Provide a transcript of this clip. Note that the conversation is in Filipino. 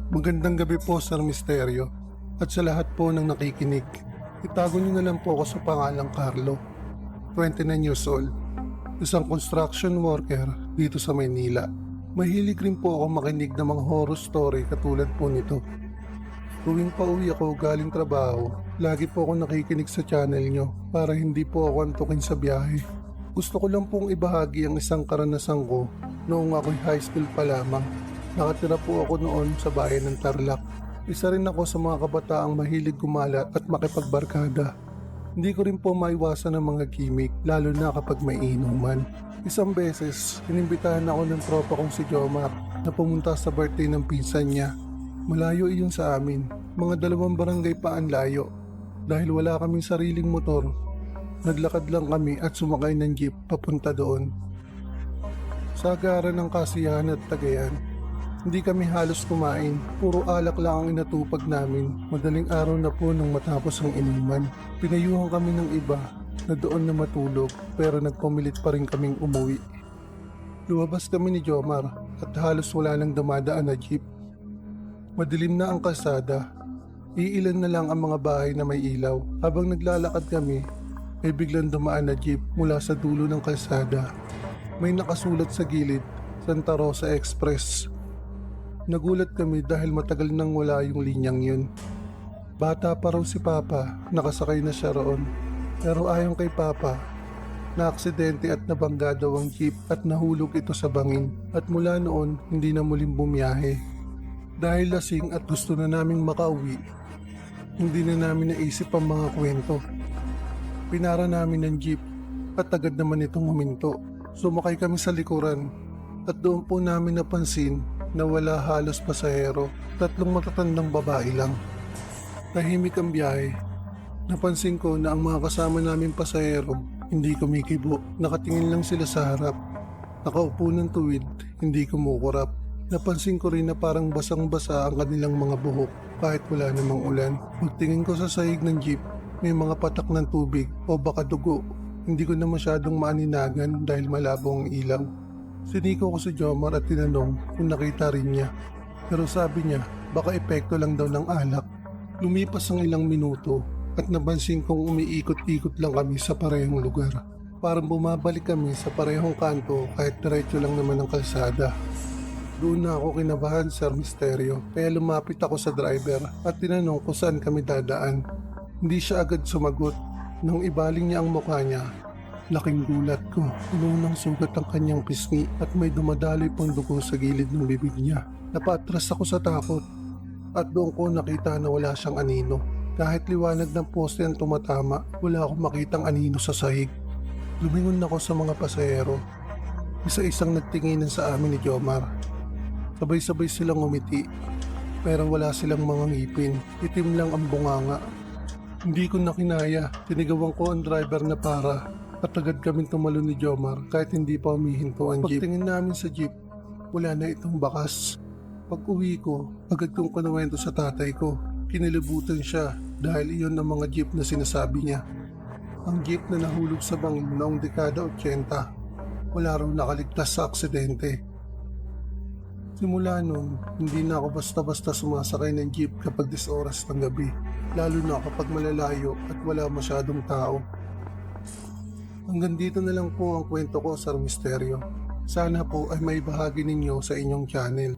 Magandang gabi po, Sir Misteryo. At sa lahat po ng nakikinig, itago niyo na lang po ako sa pangalang Carlo, 29 years old, isang construction worker dito sa Maynila. Mahilig rin po ako makinig ng mga horror story katulad po nito. Tuwing pauwi ako galing trabaho, lagi po ako nakikinig sa channel nyo para hindi po ako antukin sa biyahe. Gusto ko lang pong ibahagi ang isang karanasan ko noong ako'y high school pa lamang. Nakatira po ako noon sa bayan ng Tarlac. Isa rin ako sa mga kabataang mahilig gumalat at makipagbarkada. Hindi ko rin po maiwasan ng mga gimmick, lalo na kapag may inuman. Isang beses, inimbitahan ako ng tropa kong si Jomar na pumunta sa birthday ng pinsan niya. Malayo iyon sa amin, mga 2 barangay pa ang layo. Dahil wala kaming sariling motor, naglakad lang kami at sumakay ng jeep papunta doon. Sa agaran ng kasiyahan at tagayan, hindi kami halos kumain, puro alak lang ang inatupag namin. Madaling araw na po nang matapos ang inuman. Pinayuhan kami ng iba na doon na matulog pero nagpumilit pa rin kaming umuwi. Lumabas kami ni Jomar at halos wala nang dumadaan na jeep. Madilim na ang kalsada. Iilan na lang ang mga bahay na may ilaw. Habang naglalakad kami, ay biglang dumaan na jeep mula sa dulo ng kalsada. May nakasulat sa gilid, Santa Rosa Express. Nagulat kami dahil matagal nang wala yung linyang yun. Bata pa raw si Papa, nakasakay na siya roon. Pero ayon kay Papa, naaksidente at nabangga daw ang jeep at nahulog ito sa bangin. At mula noon, hindi na muling bumiyahe. Dahil lasing at gusto na naming makauwi, hindi na namin naisip ang mga kwento. Pinara namin ng jeep at agad naman itong huminto. Sumakay kami sa likuran at doon po namin napansin na wala halos pasahero, 3 matatandang babae lang. Tahimik ang biyahe. Napansin ko na ang mga kasama naming pasahero hindi kumikibo, nakatingin lang sila sa harap. Nakaupo ng tuwid, hindi kumukurap. Napansin ko rin na parang basang-basa ang kanilang mga buhok kahit wala namang ulan. Pagtingin ko sa sahig ng jeep, may mga patak ng tubig o baka dugo. Hindi ko na masyadong maaninagan dahil malabo ang ilaw. Siniko ko si Jomar at tinanong kung nakita rin niya. Pero sabi niya, baka epekto lang daw ng alak. Lumipas ang ilang minuto at napansin kong umiikot-ikot lang kami sa parehong lugar. Parang bumabalik kami sa parehong kanto kahit diretso lang naman ang kalsada. Doon na ako kinabahan, Sir Misteryo, kaya lumapit ako sa driver at tinanong kung saan kami dadaan. Hindi siya agad sumagot. Nang ibaling niya ang mukha niya, laking gulat ko. Puno ng sugat ang kanyang pisngi at may dumadaloy pang dugo sa gilid ng bibig niya. Napaatras ako sa takot at doon ko nakita na wala siyang anino. Kahit liwanag ng poste ang tumatama, wala akong makitang anino sa sahig. Lumingon ako sa mga pasahero. Isa-isang nagtinginan sa amin ni Jomar. Sabay-sabay silang umiti, pero wala silang mga ngipin. Itim lang ang bunganga. Hindi ko na kinaya. Tinigawan ko ang driver na para at agad kaming tumalon ni Jomar kahit hindi pa humihinto ang jeep. Pagtingin namin sa jeep, wala na itong bakas. Pag uwi ko, agad kong kinuwento sa tatay ko. Kinilabutan siya dahil iyon ang mga jeep na sinasabi niya. Ang jeep na nahulog sa bangin noong dekada 80. Wala raw nakaligtas sa aksidente. Simula noon, hindi na ako basta-basta sumasakay ng jeep kapag 10 oras ng gabi, lalo na kapag malalayo at wala masyadong tao. Hanggang dito na lang po ang kwento ko, Sir Misteryo. Sana po ay may bahagi ninyo sa inyong channel.